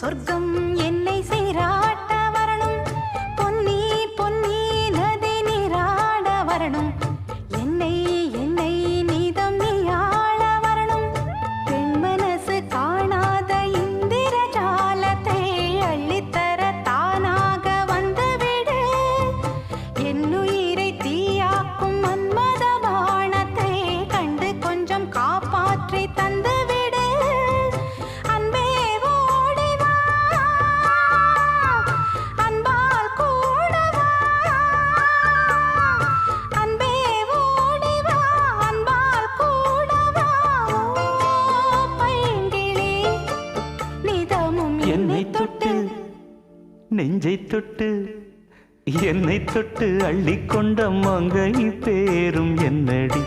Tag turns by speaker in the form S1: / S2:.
S1: சொர்க்கம் என்னை சீராட்ட வரணும், பொன்னி பொன்னி நதி நீராட வரணும், என்னை என்னை நீதம் நீயாள வரணும். பெண் மனசு காணாத இந்திர ஜாலத்தை அள்ளித்தர தானாக வந்துவிடு. என்னுயிரை தீயாக்கும் மன்மத பாணத்தை கண்டு கொஞ்சம் காப்பாற்றி தந்துவிடு. அன்பே ஓடிவா, அன்பால் கூடவா, அன்பே ஓடிவா, அன்பால் கூடவா. ஓ பைங்கிளி, நிதமும்
S2: என்னை தொட்டு நெஞ்சை தொட்டு என்னை தொட்டு அள்ளிக்கொண்ட மங்கை பேரும் என்னடி.